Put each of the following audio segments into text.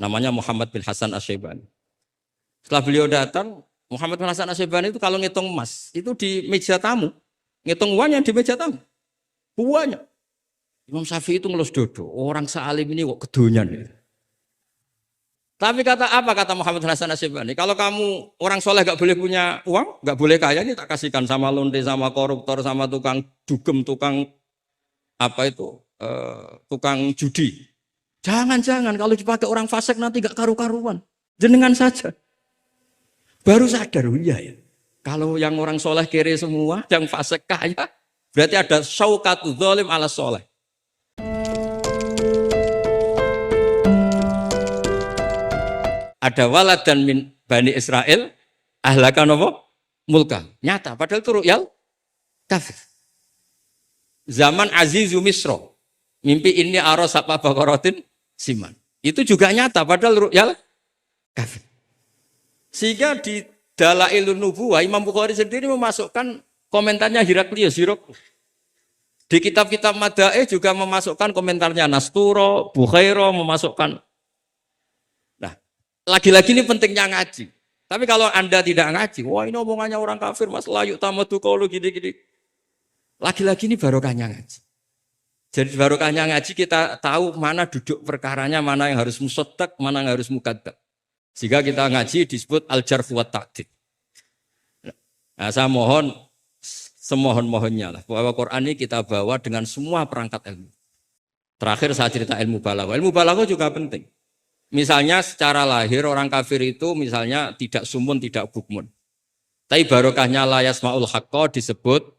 namanya Muhammad bin Hasan Asy-Syaibani. Setelah beliau datang, Muhammad bin Hasan Asy-Syaibani itu kalau ngitung emas, itu di meja tamu. Ngitung uangnya di meja tamu. Uangnya. Imam Syafi'i itu ngelus dodo. Orang sealim ini kok kedonyan. Tapi kata Muhammad bin Hasan Asy-Syaibani, kalau kamu orang soleh gak boleh punya uang, gak boleh kaya, ini tak kasihkan sama lonte, sama koruptor, sama tukang dugem, tukang tukang judi. Jangan kalau dipakai orang fasik nanti gak karu-karuan. Jenengan saja. Baru sadar, iya ya. Kalau yang orang soleh kere semua, yang fasik kaya, berarti ada syauqatu dzalim ala soleh. Ada walad dan min Bani Israel, ahlakan apa? Mulka. Nyata, padahal itu ru'yal kafir. Zaman Azizu Misro, mimpi ini aros apa bakorotin siman. Itu juga nyata, padahal ru'yal kafir. Sehingga di Dalailun Nubuwah, Imam Bukhari sendiri memasukkan komentarnya Heraklius. Di kitab-kitab Madaih juga memasukkan komentarnya Nasturo, Bukhairo memasukkan. Nah, lagi-lagi ini pentingnya ngaji. Tapi kalau Anda tidak ngaji, wah ini omongannya orang kafir, mas layuk tamadu qaulu gini-gini. Lagi-lagi ini barokahnya ngaji. Jadi barokahnya ngaji kita tahu mana duduk perkaranya, mana yang harus musaddaq, mana yang harus mukadzab. Jika kita ngaji disebut al-jarh wa ta'dil. Nah, saya mohon semohon-mohonnya lah bahwa Quran ini kita bawa dengan semua perangkat ilmu. Terakhir saya cerita ilmu balaghah. Ilmu balaghah juga penting. Misalnya secara lahir orang kafir itu misalnya tidak sumun, tidak bukmun. Tapi barokahnya la yasmaul haqqa disebut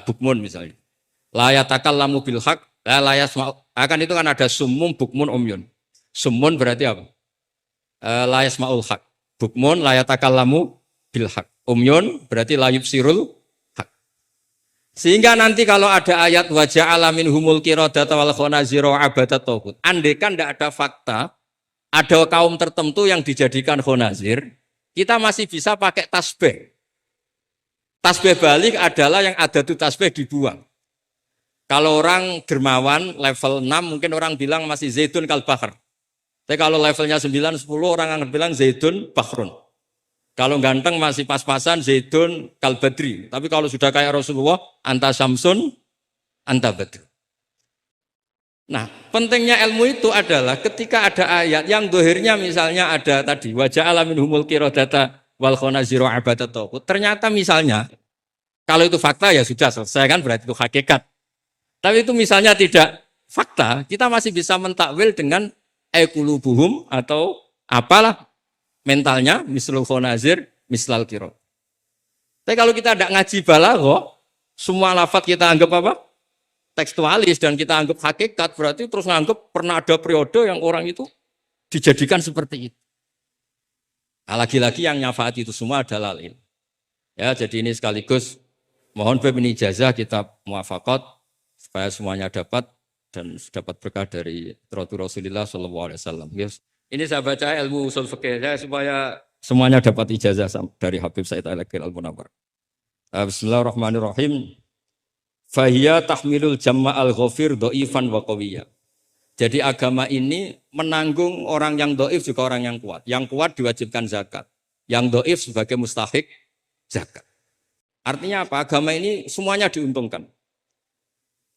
bukmun misalnya. La yatakallamu bil haqq, la yasma'u. Akan itu kan ada sumum, bukmun, umyun. Sumun berarti apa? La yasmaul haq. Bukmun la yatakallamu bil haq. Umyun berarti la yubsirul haq. Sehingga nanti kalau ada ayat wa ja'ala minhumul qiradata wal khanazira abadat taghut. Andaikan tidak ada fakta, ada kaum tertentu yang dijadikan khanazir, kita masih bisa pakai tasbih. Tasbih balik adalah yang ada tuh tasbih dibuang. Kalau orang dermawan level 6 mungkin orang bilang masih zaitun kal bahr. Tapi kalau levelnya 9, 10 orang akan bilang zaitun bahrun. Kalau ganteng masih pas-pasan zaitun kal badri. Tapi kalau sudah kayak Rasulullah, anta syamsun, anta badri. Nah, pentingnya ilmu itu adalah ketika ada ayat yang dohirnya misalnya ada tadi wajah alamin humul qiradata wal khonaziro abadat taghut. Ternyata misalnya kalau itu fakta ya sudah selesai kan, berarti itu hakikat. Tapi itu misalnya tidak fakta, kita masih bisa mentakwil dengan qulubuhum atau apalah mentalnya mislul khonazir mislal qirad. Tapi kalau kita tidak ngaji balaghah, semua lafaz kita anggap apa? Tekstualis dan kita anggap hakikat, berarti terus nganggap pernah ada periode yang orang itu dijadikan seperti itu. Nah, lagi-lagi yang nyafaat itu semua adalah ilmu. Ya, jadi ini sekaligus mohon ini ijazah kitab muwafaqat supaya semuanya dapat dan dapat berkah dari Rasulullah SAW. Yes. Ini saya baca ilmu usul fikih supaya semuanya dapat ijazah dari Habib Said Al-Aqil Al-Munawwar. Bismillahirrahmanirrahim. Fahiya tahmilul jama'al ghafir do'ifan wa qawiyya. Jadi agama ini menanggung orang yang do'if juga orang yang kuat. Yang kuat diwajibkan zakat. Yang do'if sebagai mustahik zakat. Artinya apa? Agama ini semuanya diuntungkan.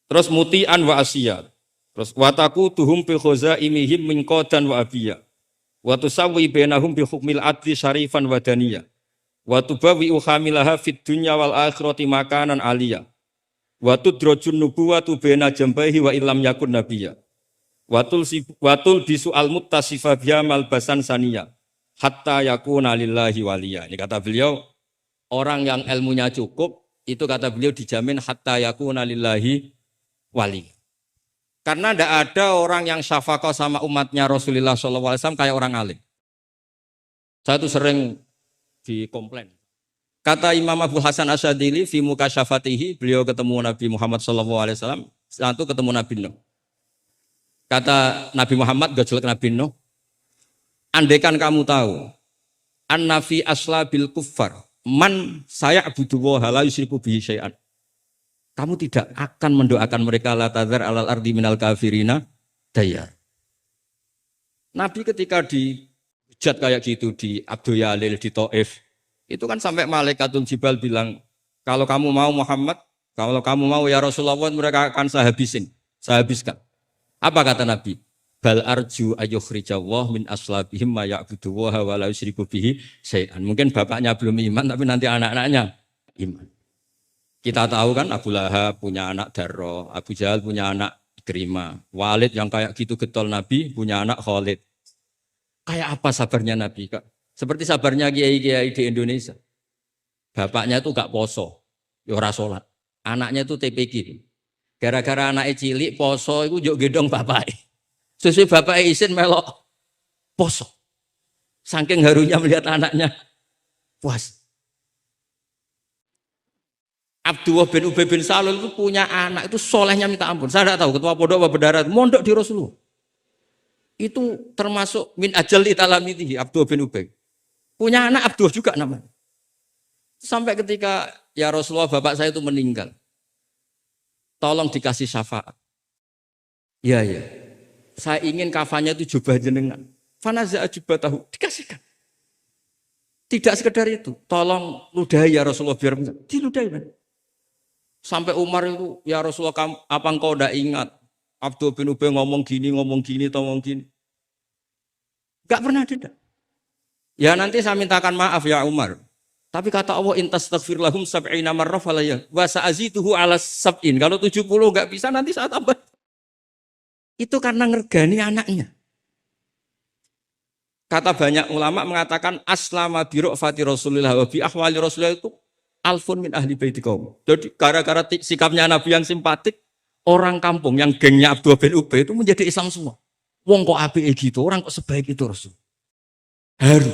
Terus muti'an wa asiyat. Terus wataku tuhum bi khazaimihim min qadan wa abiyya. Wa tusawwi bainahum bi hukmil adli syarifan wa daniyah. Wa tubawi uhamilaha fid dunya wal akhirati makanan aliyah. Wa tudrajun nubuwatu baina jambaihi wa illam yakun nabiyya. Watul bisu al muttasifa biha malbasan saniyah hatta yakuna lillahi waliya. Ini kata beliau, orang yang ilmunya cukup itu kata beliau dijamin hatta yakuna lillahi wali. Karena tidak ada orang yang syafaqah sama umatnya Rasulullah SAW kayak orang alim. Saya itu sering dikomplain. Kata Imam Abu Hasan Asyadzili fi mukasyafatihi, beliau ketemu Nabi Muhammad SAW, satu ketemu Nabi Nuh. Kata Nabi Muhammad gak jelek Nabi Nuh, andaikan kamu tahu anna fi aslabil kuffar man saya'budu wa la yusyriku bihi syai'an. Kamu tidak akan mendoakan mereka la tadzar alal ardi minal kafirina dayar. Nabi ketika dihujat kayak gitu di Abdul Yalil di Taif, itu kan sampai Malaikatul Jibal bilang, kalau kamu mau Muhammad, kalau kamu mau ya Rasulullah, mereka akan saya habiskan. Apa kata Nabi? Bal arju ayyukhrijallah min aslabihim ma ya'budu wa la yusyriku bihi syai'an. Mungkin bapaknya belum iman tapi nanti anak-anaknya iman. Kita tahu kan Abu Lahab punya anak Darro, Abu Jahal punya anak Ikrimah, Walid yang kayak gitu getol Nabi punya anak Khalid. Kayak apa sabarnya Nabi, Kak? Seperti sabarnya kiai-kiai di Indonesia. Bapaknya itu gak poso, ya ora salat. Anaknya itu TPG. Gara-gara anaknya cilik poso itu yo gendong bapaknya. Sesuai bapaknya izin melok poso. Saking harunya melihat anaknya puas. Abdullah bin Ubay bin Salul itu punya anak itu solehnya minta ampun. Saya tidak tahu ketua pondok apa berdarah mondok di Rasulullah. Itu termasuk min ajal italamitihi Abdullah bin Ubay. Punya anak Abdullah juga namanya. Sampai ketika ya Rasulullah bapak saya itu meninggal. Tolong dikasih syafaat. Ya. Saya ingin kafannya itu jubah jenengan. Fanaza jubah tahu dikasihkan. Tidak sekedar itu. Tolong ludahi ya Rasulullah biar diludahi. Sampai Umar itu ya Rasulullah apa engkau tidak ingat Abdul bin Ubay ngomong gini. Enggak pernah ada. Ya nanti saya mintakan maaf ya Umar. Tapi kata Allah intastaghfir lahum sab'ina marrah falaya wa sa'azituhu ala sab'in. Kalau 70 enggak bisa nanti saya tambah. Itu karena ngergani anaknya. Kata banyak ulama mengatakan aslama bi ra'fati Rasulillah wa bi ahwali Rasulillah itu alfun min ahli baiti kaum. Jadi gara-gara sikapnya Nabi yang simpatik, orang kampung yang gengnya Abdullah bin Ubay itu menjadi Islam semua. Wong kok apike gitu, orang kok sebaik itu Rasul. Haru.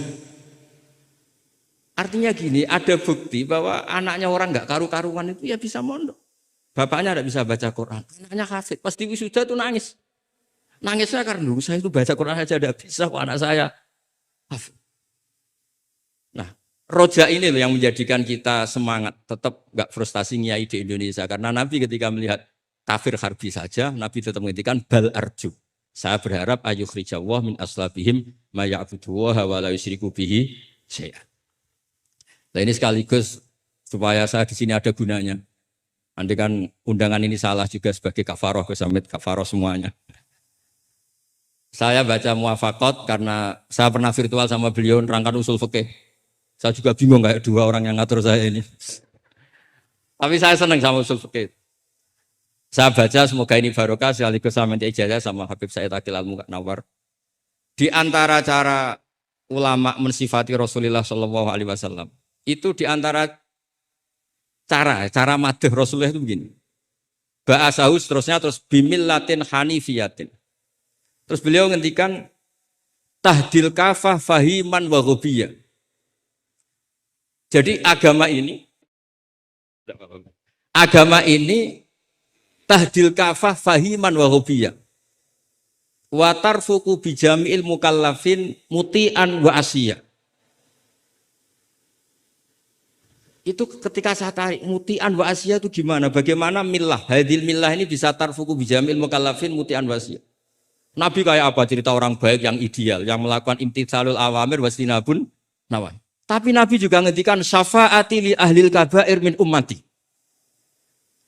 Artinya gini, ada bukti bahwa anaknya orang enggak karu-karuan itu ya bisa mondok. Bapaknya enggak bisa baca Quran, anaknya hafid. Pas di wisuda itu nangis. Nangisnya karena saya itu baca Quran aja enggak bisa kok anak saya hafid. Nah, roja ini loh yang menjadikan kita semangat, tetap enggak frustasi nyai di Indonesia. Karena Nabi ketika melihat kafir harbi saja, Nabi tetap menghentikan bal arju. Saya berharap ayyukhrijawah min aslabihim ma ya'budu wa la yusyriku bihi syai'an. Nah ini sekaligus supaya saya di sini ada gunanya. Andai kan undangan ini salah juga sebagai kafaroh, kesamit kafaroh semuanya. Saya baca muwafaqat karena saya pernah virtual sama beliau nerangkan usul fikih. Saya juga bingung kayak dua orang yang ngatur saya ini. Tapi saya senang sama usul fikih. Saya baca semoga ini barokah sekaligus saya minta ijazah sama Habib Said Akil Al-Munawwar. Di antara cara ulama mensifati Rasulullah Shallallahu Alaihi Wasallam itu di antara cara madh Rasulullah itu begini. Ba'asahu terusnya terus bimillatin hanifiyatin. Terus beliau ngendikan tahdil kafah fahiman wa ghubiyah. Jadi agama ini tahdil kafah fahiman wa ghubiyah. Wa tarfuqu bijami'il mukallafin muti'an wa asiyah. Itu ketika saya tarik muti'an wa asiyah itu gimana? Bagaimana millah? Hadil millah ini bisa tarfuku bijamil mukallafin muti'an wa asiyah. Nabi kayak apa? Cerita orang baik yang ideal, yang melakukan imtitsalul awamir wastinabun nawahi. Tapi Nabi juga ngendikan syafaati li ahlil kabair min ummati.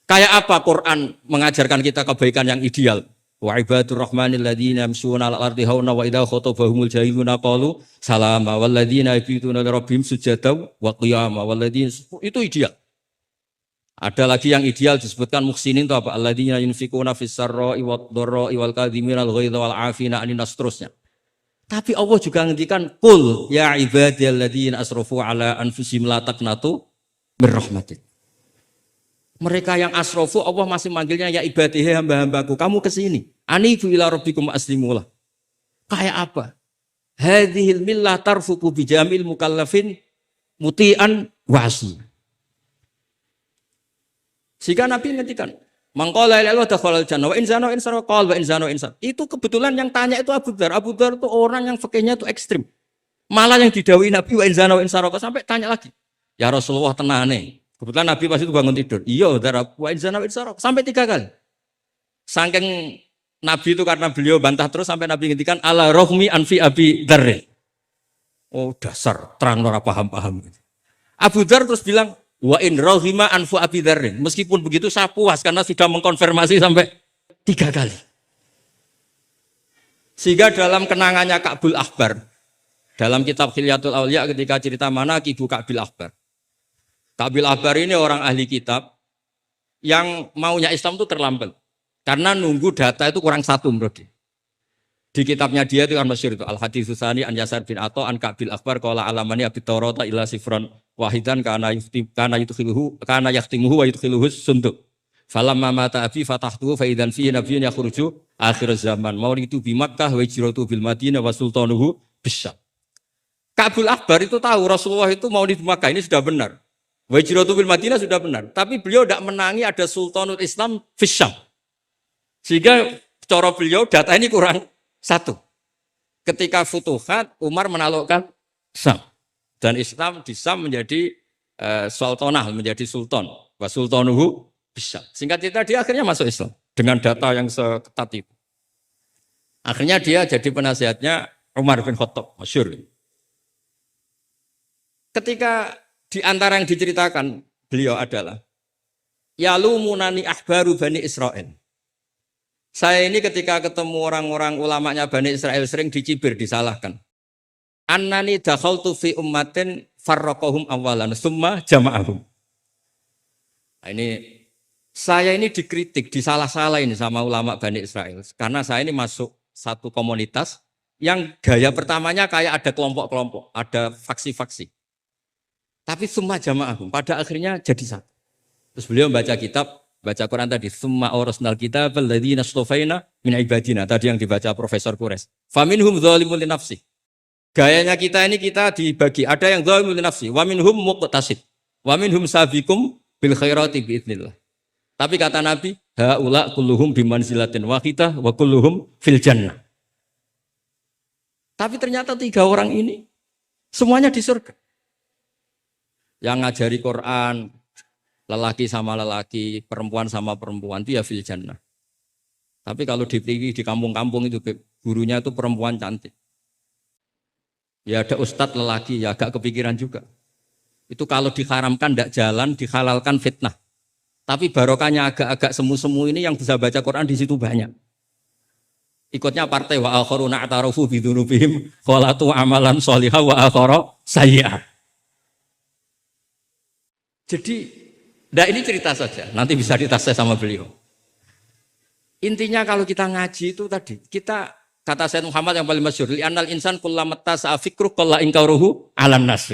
Kayak apa Quran mengajarkan kita kebaikan yang ideal? Wa ibadur rahmanil ladzina yamshuna 'alal ardi hauna wa idza khatabahumul jahiluna qalu salama wal ladzina yabituna li rabbihim sujada wa qiyama wal ladzina itu ideal. Ada lagi yang ideal disebutkan muhsinin itu apa? Alladzina yunfikuna fis sarra'i wad dharra'i wal kadhimina al ghaidha wal 'afina 'anil nas terusnya. Tapi Allah juga ngendikan qul ya ibadiyalladzina asrafu 'ala anfusihim la taqnatu mir rahmatillah. Mereka yang asrofu Allah masih manggilnya ya ibadihi hamba-hambaku. Kamu kesini. Anibu ila rabbikum aslimulah. Kayak apa? Hadhil millah tarfuku bijamil mukallafin muti'an wasi. Sehingga Nabi ngertikan. Mangqala ila Allah dakhalal jannah wa insana wa insana qala wa insana wa insan. Itu kebetulan yang tanya itu Abu Dzar. Abu Dzar itu orang yang fikihnya itu ekstrim. Malah yang didhawuhi Nabi wa insana wa insana sampai tanya lagi. Ya Rasulullah tenane. Kebetulan Nabi pas itu bangun tidur. Iya, wa insana wa insana sampai 3 kali. Saking Nabi itu karena beliau bantah terus sampai Nabi ngintikan ala rohmi anfi abi dzar. Oh dasar terang ora paham-paham. Abu Dzar terus bilang wa in rohima anfu abi dzar. Meskipun begitu saya puas karena sudah mengkonfirmasi sampai 3 kali. Sehingga dalam kenangannya Ka'bul Ahbar, dalam kitab Khilyatul Auliya ketika cerita mana Ibu Ka'bil Ahbar. Ka'bil Ahbar ini orang ahli kitab yang maunya Islam itu terlambat. Karena nunggu data itu kurang 1 menurut dia. Di kitabnya dia itu kan masyhur itu Al-Hadits Tsani an Yasar bin Atha an Ka'bil Ahbar qala alamani abi Taurata illa sifran wahidan kana yahtimuhu wa yudkhiluhu sunduk. Falamma mata abi fatahtuhu fa idzan fihi nabiyyun yakhruju akhir zaman. Maulidu bi Makkah wa hijratu bil Madinah wa sultanuhu bisyam. Ka'bul Ahbar itu tahu Rasulullah itu maulid Makkah ini sudah benar. Wa hijratu bil Madinah sudah benar, tapi beliau tidak menangi ada sultanul Islam bisyam. Sehingga cara beliau data ini kurang 1. Ketika Futuhat Umar menaklukkan Syam dan Islam di Syam menjadi sultanah, menjadi sultan. Wa sultanuhu bisa. Singkat cerita dia akhirnya masuk Islam dengan data yang seketat itu. Akhirnya dia jadi penasihatnya Umar bin Khattab, masyhur. Ketika di antara yang diceritakan beliau adalah yalumunani ahbaru Bani Israel. Saya ini ketika ketemu orang-orang ulamanya Bani Israel sering dicibir, disalahkan. Annani dakhaltu fi ummatin farraqahum awalan summa jama'ahum. Nah, ini saya ini dikritik, disalah-salahin sama ulama Bani Israel. Karena saya ini masuk satu komunitas yang gaya pertamanya kayak ada kelompok-kelompok, ada faksi-faksi. Tapi summa jama'ahum, pada akhirnya jadi satu. Terus beliau baca kitab, baca Quran tadi, summa awrasnal kitab alladzina astafaina min ibadina. Tadi yang dibaca Profesor Kures. Faminhum dzalimun li nafsi. Gayanya kita ini kita dibagi, ada yang dzalimun li nafsi, wa minhum muqtasid, wa minhum sabiqum bil khairati biidznillah. Tapi kata Nabi, haula kulluhum bimanzilatin wahidah wa kulluhum fil jannah. Tapi ternyata 3 orang ini semuanya di surga. Yang ngajari Quran, lelaki sama lelaki, perempuan sama perempuan, itu ya fil jannah. Tapi kalau di kampung-kampung itu gurunya itu perempuan cantik. Ya ada ustadz lelaki, ya agak kepikiran juga. Itu kalau diharamkan tidak jalan, dihalalkan fitnah. Tapi barokahnya agak-agak semu-semu ini yang bisa baca Quran di situ banyak. Ikutnya partai wa akharuna atarafu bidzunubihim khalatu amalan shalihah wa akhara sayyi'ah. Jadi, ini cerita saja, nanti bisa ditas sama beliau. Intinya kalau kita ngaji itu tadi, kita kata Sayyid Muhammad yang paling masyhur, li'annal insan kullamatta sa'afikruh qalla inkaruhu 'alan nas.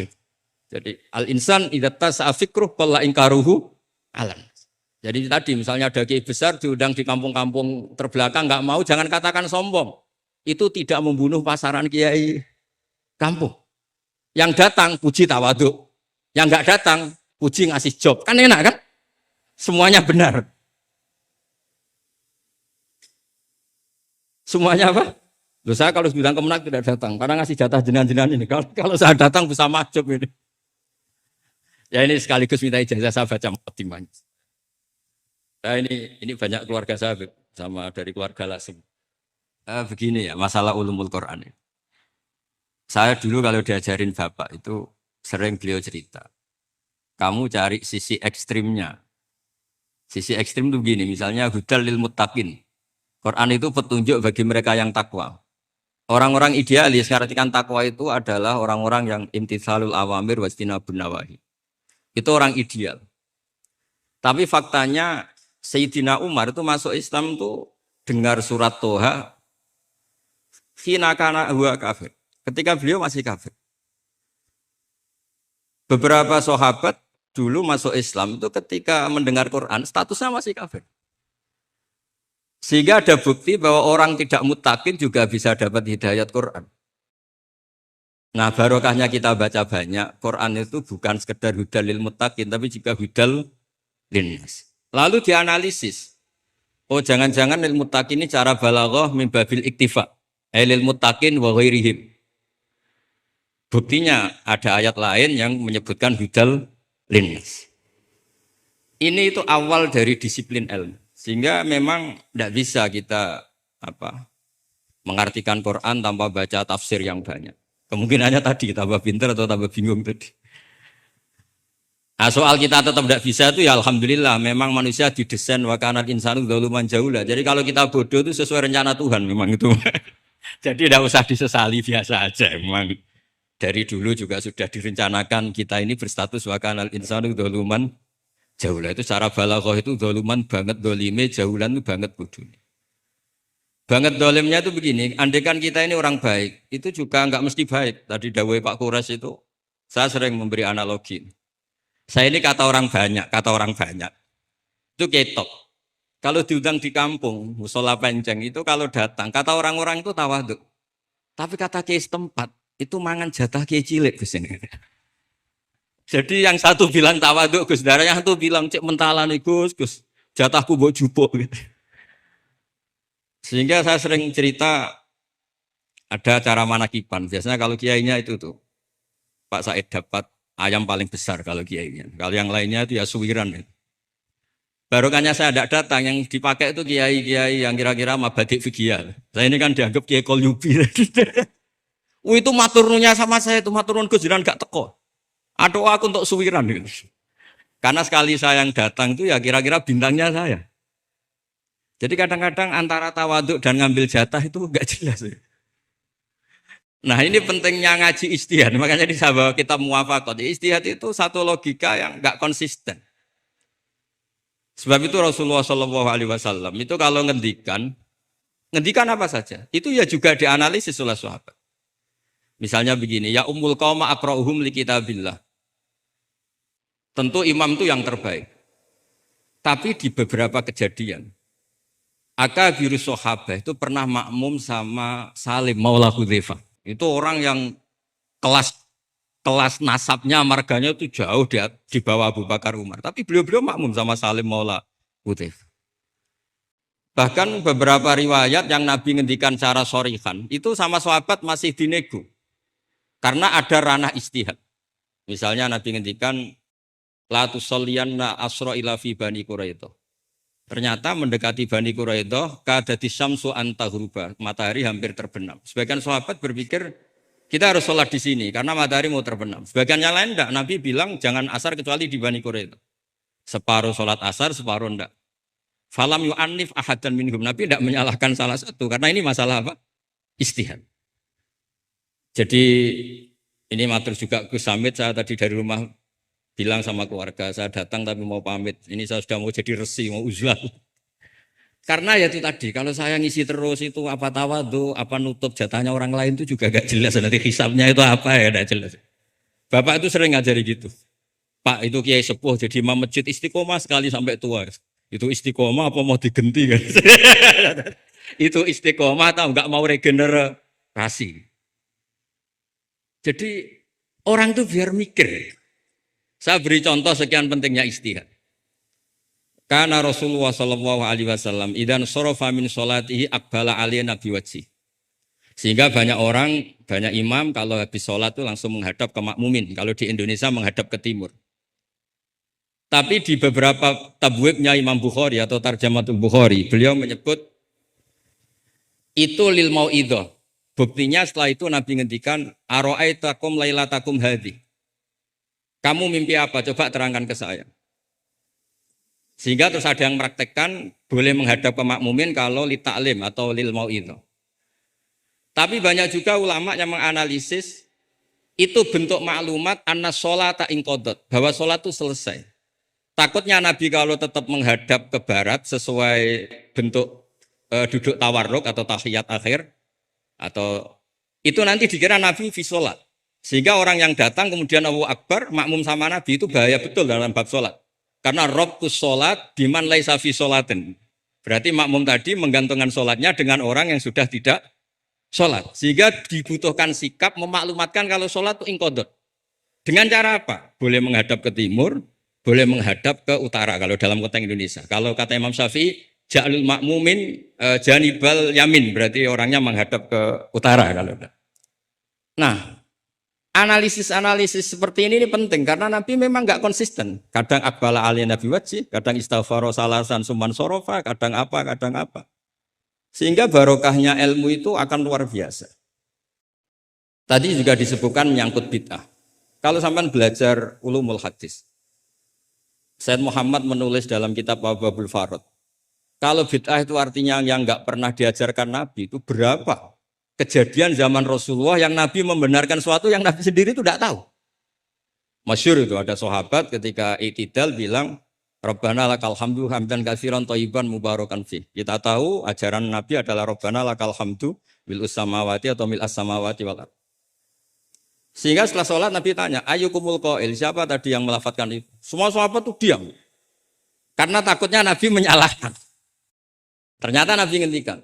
Jadi, al-insan idza tasa'afikruh qalla inkaruhu 'alan nas. Jadi tadi misalnya ada kiai besar diundang di kampung-kampung terbelakang nggak mau, jangan katakan sombong. Itu tidak membunuh pasaran kiai kampung. Yang datang puji tawaduk, yang nggak datang puji ngasih job, kan enak kan? Semuanya benar. Semuanya apa? Loh, saya kalau bidang kemenak tidak datang, karena ngasih jatah jenengan-jenengan ini. Kalau saya datang bisa majub ini. Ya ini sekaligus minta ijazah saya baca Muqaddimah. Nah, ini banyak keluarga saya sama dari keluarga Lasim. Begini ya, masalah ulumul Quran. Saya dulu kalau diajarin bapak itu sering beliau cerita. Kamu cari sisi ekstrimnya. Sisi ekstrim itu begini, misalnya hudal lil muttaqin. Quran itu petunjuk bagi mereka yang takwa. Orang-orang idealis ngartikan takwa itu adalah orang-orang yang imtitsalul awamir wastinabun nawahi. Itu orang ideal. Tapi faktanya Sayyidina Umar itu masuk Islam itu dengar surat Toha khina kana huwa kafir. Ketika beliau masih kafir. Beberapa sahabat dulu masuk Islam itu ketika mendengar Quran statusnya masih kafir. Sehingga ada bukti bahwa orang tidak muttaqin juga bisa dapat hidayat Quran. Nah, barokahnya kita baca banyak, Quran itu bukan sekedar hudal lil muttaqin tapi juga hudal linnas. Lalu dianalisis. Oh, jangan-jangan lil muttaqin ini cara balaghah min babil iktifa. Lil muttaqin wa ghairihim. Buktinya ada ayat lain yang menyebutkan hudal linnas. Ini itu awal dari disiplin ilmu. Sehingga memang tidak bisa kita apa mengartikan Quran tanpa baca tafsir yang banyak. Kemungkinannya tadi tambah pinter atau tambah bingung tadi. Nah, soal kita tetap tidak bisa itu ya alhamdulillah memang manusia didesain wa kanal insanu dzaluman jahula. Jadi kalau kita bodoh itu sesuai rencana Tuhan memang itu. Jadi tidak usah disesali biasa aja memang. Dari dulu juga sudah direncanakan kita ini berstatus wa kanal insanu dzaluman jahula. Itu secara balaghah itu dzaluman banget dolime, jahulan itu banget bodoh. Banget dolimnya itu begini, andaikan kita ini orang baik, itu juga nggak mesti baik. Tadi dawai Pak Kures itu, saya sering memberi analogi. Saya ini kata orang banyak, itu ketok. Kalau diundang di kampung, musola penceng itu kalau datang, kata orang-orang itu tawaduk. Tapi kata kiai setempat, itu mangan jatah kiai cilik Gus ini. Jadi yang satu bilang tawaduk Gus, yang satu bilang cek mentalan Gus, jatahku buat jupuk gitu. Sehingga saya sering cerita ada acara manakiban. Biasanya kalau kiainya itu tuh Pak Said dapat ayam paling besar kalau kiainya. Kalau yang lainnya itu ya suwiran. Ya. Barokahnya saya tidak datang, yang dipakai itu kiai-kiai yang kira-kira mabadik fikih. Saya ini kan dianggap kiai kolyubi. Itu maturnunya sama saya itu maturun Gus jiran gak teko. Atau aku untuk suwiran gitu. Karena sekali saya yang datang itu ya kira-kira bintangnya saya. Jadi kadang-kadang antara tawaduk dan ngambil jatah itu enggak jelas. Nah ini pentingnya ngaji ijtihad. Makanya di sahabat kita muwafaqat. Ijtihad itu satu logika yang enggak konsisten. Sebab itu Rasulullah SAW itu kalau ngendikan apa saja. Itu ya juga dianalisis oleh sahabat. Misalnya begini, ya ummul qauma aqra'uhum li kitabillah. Tentu imam itu yang terbaik. Tapi di beberapa kejadian Akabiru sahabah itu pernah makmum sama Salim Maula Hudzaifah. Itu orang yang kelas nasabnya, marganya itu jauh di bawah Abu Bakar Umar. Tapi beliau makmum sama Salim Maula Hudzaifah. Bahkan beberapa riwayat yang Nabi ngendikan secara shorihan, itu sama sahabat masih dinego. Karena ada ranah ijtihad. Misalnya Nabi ngendikan, La tusalliyanna asra ila fi bani Quraidah. Ternyata mendekati Bani Quraidah kadati syamsu antagruba, matahari hampir terbenam. Sebagian sahabat berpikir kita harus sholat di sini karena matahari mau terbenam. Sebagian yang lain enggak, Nabi bilang jangan asar kecuali di Bani Quraidah. Separuh sholat asar, separuh enggak. Falam yu'annif ahadan minhum. Nabi enggak menyalahkan salah satu karena ini masalah apa? Ijtihad. Jadi ini matur juga Gus Samit, saya tadi dari rumah bilang sama keluarga, saya datang tapi mau pamit. Ini saya sudah mau jadi resi, mau uzlah. Karena ya itu tadi, kalau saya ngisi terus itu apa tawadhu, apa nutup jatahnya orang lain itu juga gak jelas. Nanti hisabnya itu apa ya, gak jelas. Bapak itu sering ngajari gitu. Pak itu kiai sepuh jadi imam masjid istiqomah sekali sampai tua. Itu istiqomah apa mau digenti kan? Itu istiqomah atau enggak mau regenerasi. Jadi orang itu biar mikir. Saya beri contoh sekian pentingnya ijtihad. Karena Rasulullah SAW idan sorofa min sholatihi akbala aliyana biwajhi. Sehingga banyak orang, banyak imam kalau habis sholat itu langsung menghadap ke makmumin. Kalau di Indonesia menghadap ke timur. Tapi di beberapa tabwibnya Imam Bukhari atau Tarjamatul Bukhari, beliau menyebut itu lil mau'idhah. Buktinya setelah itu Nabi ngendikan aro'aitakum lailatakum hadhi. Kamu mimpi apa? Coba terangkan ke saya. Sehingga terus ada yang mempraktekkan boleh menghadap ke makmumin kalau li ta'lim atau lil mau'idhah. Tapi banyak juga ulama yang menganalisis itu bentuk maklumat anna sholata inqadat, bahwa sholat itu selesai. Takutnya Nabi kalau tetap menghadap ke barat sesuai bentuk duduk tawarruk atau tahiyat akhir atau itu nanti dikira Nabi fi sholat. Sehingga orang yang datang kemudian Allahu Akbar, makmum sama Nabi itu bahaya betul dalam bab sholat. Karena robtus sholat diman laisa fi sholatin. Berarti makmum tadi menggantungkan sholatnya dengan orang yang sudah tidak sholat. Sehingga dibutuhkan sikap memaklumatkan kalau sholat itu inqadhat. Dengan cara apa? Boleh menghadap ke timur, boleh menghadap ke utara kalau dalam konteks Indonesia. Kalau kata Imam Syafi'i, ja'alul makmumin janibal yamin, berarti orangnya menghadap ke utara kalau. Nah, analisis seperti ini penting karena Nabi memang nggak konsisten. Kadang akbala aliyah Nabi wajib, kadang istighfar salasan suman sorofa, kadang apa. Sehingga barokahnya ilmu itu akan luar biasa. Tadi juga disebutkan menyangkut bid'ah. Kalau sampai belajar ulumul hadis, Said Muhammad menulis dalam kitab Babul Farad, kalau bid'ah itu artinya yang nggak pernah diajarkan Nabi, itu berapa kejadian zaman Rasulullah yang Nabi membenarkan sesuatu yang Nabi sendiri itu tidak tahu. Masyhur itu ada sahabat ketika i'tidal bilang, Rabbana lakal hamdu hamdan katsiran thayyiban mubarakan fi. Kita tahu ajaran Nabi adalah Rabbana lakal hamdu bil samawati atau mil as-samawati wal ardh. Sehingga setelah sholat Nabi tanya, ayyukumul qail, siapa tadi yang melafadzkan itu? Semua sahabat tuh diam. Karena takutnya Nabi menyalahkan. Ternyata Nabi ngendikan,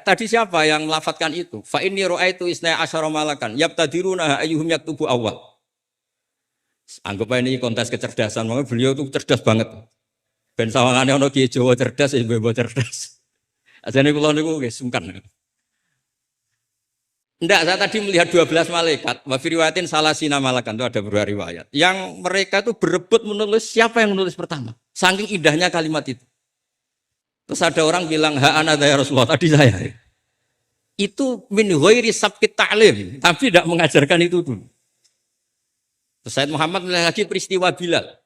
tadi siapa yang melafadzkan itu? Fa inni ra'aitu isna asyara malakan yabtadiruna ayyuhum yaktubu awal. Anggap ini kontes kecerdasan, makanya beliau tuh cerdas banget. Ben sawangane ana kiye Jawa cerdas, ibu cerdas. Ajane kula niku nggih sungkan. Enggak, saya tadi melihat 12 malaikat, wa fi riwayatin salasina malakan, itu ada beberapa riwayat. Yang mereka itu berebut menulis siapa yang menulis pertama. Saking indahnya kalimat itu. Terus ada orang bilang, ha ana ya Rasulullah, tadi saya. Itu min ghairi sabqit ta'lim, tapi tidak mengajarkan itu dulu. Terus Said Muhammad melihat lagi peristiwa Bilal.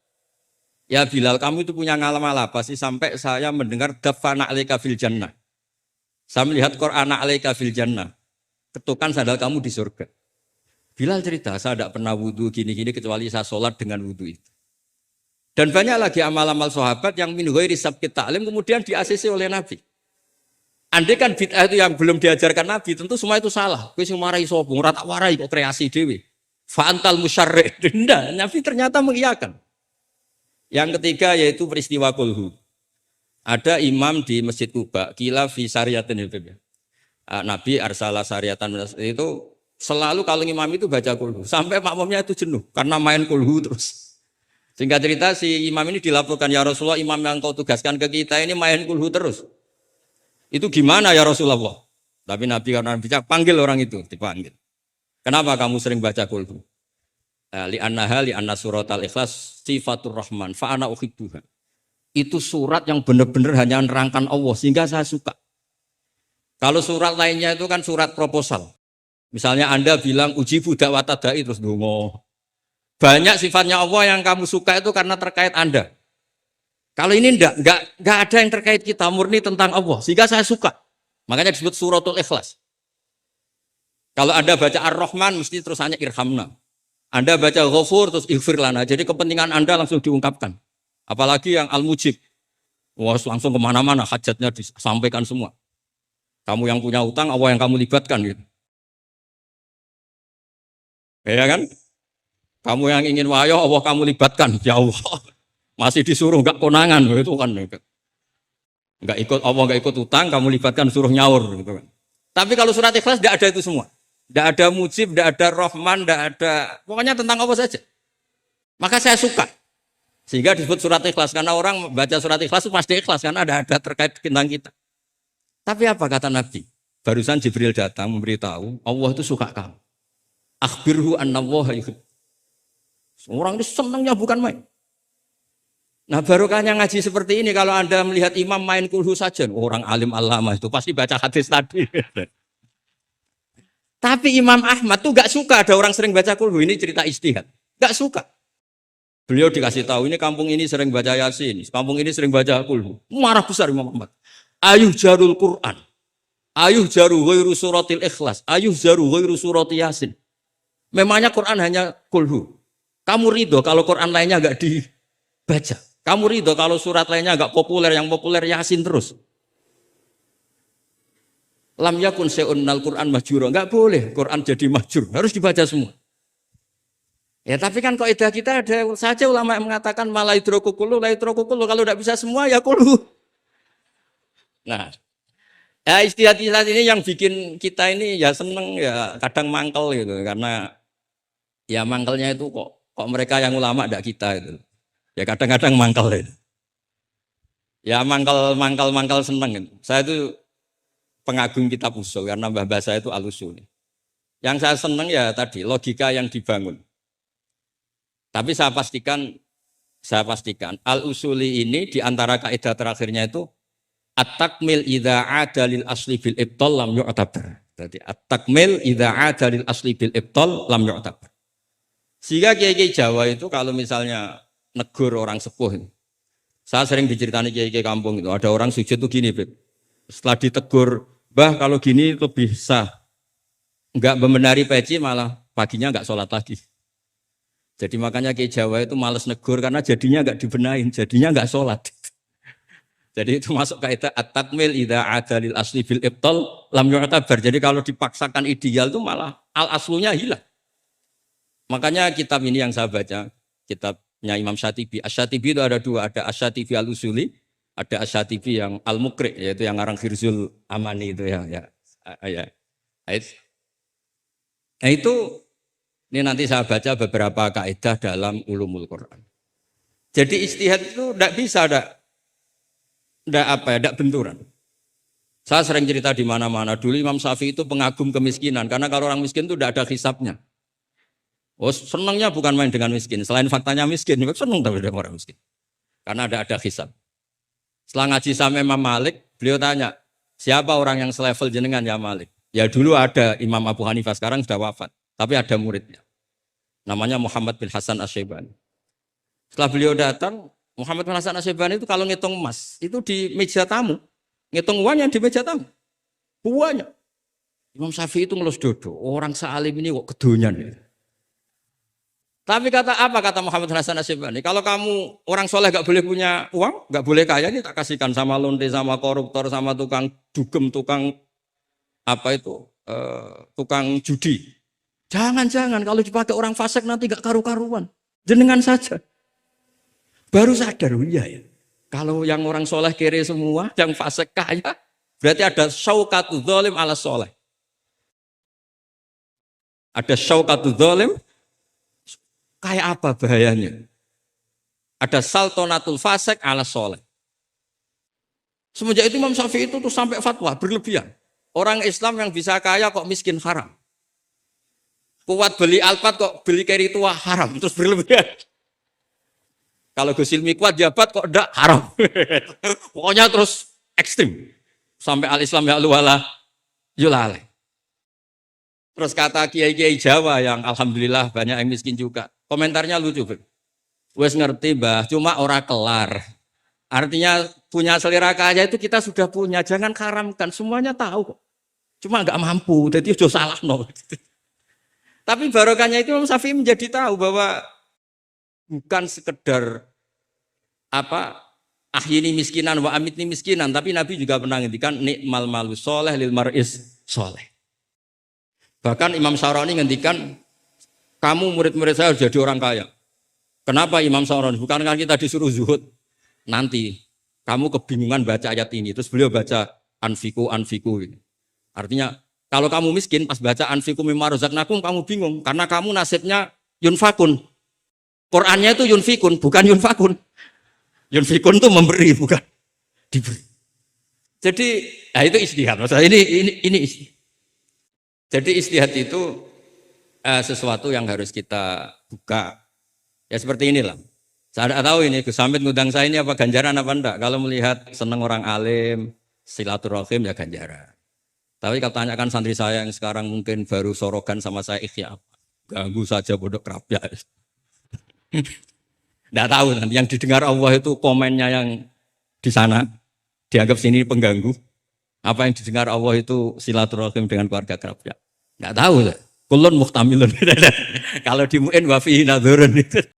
Ya Bilal, kamu itu punya ngalaman apa sih sampai saya mendengar dafana alaika fil jannah. Saya melihat Qur'an alaika fil jannah. Ketukan sandal kamu di surga. Bilal cerita, saya tidak pernah wudhu gini-gini kecuali saya sholat dengan wudhu itu. Dan banyak lagi amal-amal sahabat yang min ghairi sabqit ta'lim kemudian di-ACC oleh Nabi. Andai kan bid'ah itu yang belum diajarkan Nabi, tentu semua itu salah. Kowe sing marahi sapa, ora tak warai kok kreasi dhewe. Fa antal musyarri'. Tidak, Nabi ternyata mengiyakan. Yang ketiga yaitu peristiwa kulhu. Ada imam di Masjid Kuba, kila fi syariatin itu. Nabi arsala syariatan itu selalu kalau imam itu baca kulhu sampai makmumnya itu jenuh karena main kulhu terus. Singkat cerita si imam ini dilaporkan, ya Rasulullah, imam yang kau tugaskan ke kita ini main kulhu terus. Itu gimana ya Rasulullah? Tapi Nabi karena bijak panggil orang itu, dipanggil. Kenapa kamu sering baca kulhu? Li anna surat al-ikhlas sifatur rahman fa ana uhibbuha. Itu surat yang benar-benar hanya nerangkan Allah sehingga saya suka. Kalau surat lainnya itu kan surat proposal. Misalnya Anda bilang uji budak watadai terus dungo. Banyak sifatnya Allah yang kamu suka itu karena terkait Anda. Kalau ini enggak ada yang terkait kita, murni tentang Allah. Sehingga saya suka. Makanya disebut suratul ikhlas. Kalau Anda baca Ar-Rahman mesti terus hanya irhamna. Anda baca Ghafur terus ighfir lana. Jadi kepentingan Anda langsung diungkapkan. Apalagi yang Al-Mujib. Wah, langsung kemana-mana hajatnya disampaikan semua. Kamu yang punya utang, Allah yang kamu libatkan gitu. Ya kan? Kamu yang ingin wahyu, Allah kamu libatkan. Ya Allah. Masih disuruh enggak konangan itu kan. Enggak ikut Allah, enggak ikut utang, kamu libatkan suruh nyaur gitu kan. Tapi kalau surat Ikhlas enggak ada itu semua. Enggak ada mujib, enggak ada rahman, enggak ada, pokoknya tentang Allah saja. Maka saya suka. Sehingga disebut surat Ikhlas karena orang baca surat Ikhlas itu pasti ikhlas karena ada terkait tentang kita. Tapi apa kata Nabi? Barusan Jibril datang memberitahu, Allah itu suka kamu. Akhbirhu annallaha yuhib. Orang itu senangnya bukan main. Nah barokahnya ngaji seperti ini, kalau Anda melihat imam main kulhu saja, orang alim alama itu pasti baca hadis tadi. Tapi Imam Ahmad tuh gak suka ada orang sering baca kulhu, ini cerita ijtihad. Gak suka. Beliau dikasih tahu, ini kampung ini sering baca Yasin, kampung ini sering baca kulhu. Marah besar Imam Ahmad. Ayuh jarul Quran, ayuh jaru ghairu suratil ikhlas, ayuh jaru ghairu surati Yasin. Memangnya Quran hanya kulhu. Kamu ridho kalau Quran lainnya enggak dibaca. Kamu ridho kalau surat lainnya enggak populer, yang populer Yasin terus. Lam yakun se'unnal Quran mahjura. Enggak boleh Quran jadi mahjur, harus dibaca semua. Ya tapi kan kaidah kita ada saja ulama yang mengatakan malaidroku kullu, laidroku kullu, kalau enggak bisa semua ya kullu. Nah, ya istilah-istilah ini yang bikin kita ini ya seneng ya kadang mangkel gitu karena ya mangkelnya itu kok mereka yang ulama tidak kita itu. Ya kadang-kadang mangkel itu. Ya mangkel seneng gitu. Saya itu pengagum kitab usul karena mbah saya itu al-usul. Yang saya seneng ya tadi logika yang dibangun. Tapi saya pastikan al-usuli ini di antara kaidah terakhirnya itu At-takmil idza ada lil asli bil ibtal lam yu'tabar. Jadi at-takmil idza ada lil asli bil ibtal lam yu'tabar. Sehingga kiai-kiai Jawa itu kalau misalnya negur orang sepuh itu. Saya sering diceritani kiai-kiai kampung itu, ada orang sujud tuh gini, Beb. Setelah ditegur, "Mbah, kalau gini lebih sah." Enggak membenari peci malah paginya enggak sholat lagi. Jadi makanya kiai Jawa itu malas negur karena jadinya enggak dibenahin, jadinya enggak sholat. Jadi itu masuk kaidah at-takmil idza ada lil asli bil ibtal lam yu'tabar. Jadi kalau dipaksakan ideal itu malah al-aslunya hilang. Makanya kitab ini yang saya baca, kitabnya Imam Syatibi. Asy-Syatibi itu ada dua, ada Asy-Syatibi al-Usuli, ada Asy-Syatibi yang al-Muqri, yaitu yang ngarang Khirzul Amani itu ya. Nah itu ini nanti saya baca beberapa kaidah dalam ulumul Quran. Jadi ijtihad itu tidak bisa, tidak benturan. Saya sering cerita di mana-mana. Dulu Imam Syafi'i itu pengagum kemiskinan, karena kalau orang miskin itu tidak ada hisabnya. Oh, senangnya bukan main dengan miskin. Selain faktanya miskin, senang tapi dengan orang miskin. Karena ada hisab. Setelah ngaji sama Imam Malik, beliau tanya, siapa orang yang selevel jenengan ya Malik? Ya dulu ada Imam Abu Hanifah, sekarang sudah wafat. Tapi ada muridnya. Namanya Muhammad bin Hasan Asy-Syaibani. Setelah beliau datang, Muhammad bin Hasan Asy-Syaibani itu kalau ngitung emas, itu di meja tamu. Ngitung uangnya di meja tamu. Uangnya. Imam Syafi'i itu ngelus dodo. Orang sealim ini kok kedonyan. Tapi kata Muhammad bin Hasan Asy-Syaibani, kalau kamu orang soleh gak boleh punya uang, gak boleh kaya, ini tak kasihkan sama lonte, sama koruptor, sama tukang dugem, tukang tukang judi. Jangan, kalau dipakai orang fasik nanti gak karu-karuan. Jenengan saja. Baru sadar, iya ya. Kalau yang orang soleh kere semua, yang fasik kaya, berarti ada syauqatu dzalim ala soleh. Ada syauqatu dzalim, kayak apa bahayanya? Ada saltonatul fasik ala soleh. Semenjak itu Imam Syafi'i itu tuh sampai fatwa berlebihan. Orang Islam yang bisa kaya kok miskin haram. Kuat beli Alphard kok beli carry tua haram. Terus berlebihan. Kalau Gus Ilmi kuat jabat kok enggak haram. Pokoknya terus ekstrim. Sampai al-Islam ya luwala yulale. Terus kata kiai-kiai Jawa yang alhamdulillah banyak yang miskin juga. Komentarnya lucu. Wes ngerti Mbah, cuma ora kelar. Artinya punya selera kaya itu kita sudah punya. Jangan haramkan, semuanya tahu kok. Cuma enggak mampu, jadi sudah salah no. Tapi barokahnya itu Imam Syafi'i menjadi tahu bahwa bukan sekedar ahyini miskinan wa amitni miskinan, tapi Nabi juga pernah ngendikan nikmal malu soleh lil mar'is soleh. Bahkan Imam Syarani ngendikan, kamu murid-murid saya harus jadi orang kaya. Kenapa Imam Syarani? Bukan kan kita disuruh zuhud. Nanti kamu kebingungan baca ayat ini, terus beliau baca anfiku. Artinya kalau kamu miskin pas baca anfiku mimma razaqnakum kamu bingung karena kamu nasibnya yunfakun. Qur'annya itu yunfikun, bukan yunfakun. Yunfikun itu memberi, bukan diberi. Jadi, itu ijtihad. Maksudnya ini ijtihad. Jadi ijtihad itu sesuatu yang harus kita buka. Ya seperti inilah. Saya tidak tahu ini Gus Samit ngundang saya ini apa ganjaran apa enggak. Kalau melihat senang orang alim, silaturahim ya ganjaran. Tapi kalau tanyakan santri saya yang sekarang mungkin baru sorogan sama saya ikhya apa? Ganggu saja bodoh kerapnya. Tidak tahu nanti yang didengar Allah itu komennya yang di sana dianggap sini pengganggu. Apa yang didengar Allah itu silaturahim dengan keluarga kerapnya. Tidak tahu. Kulun muhtamilun. Kalau di mu'in wa fihi nadhurun itu.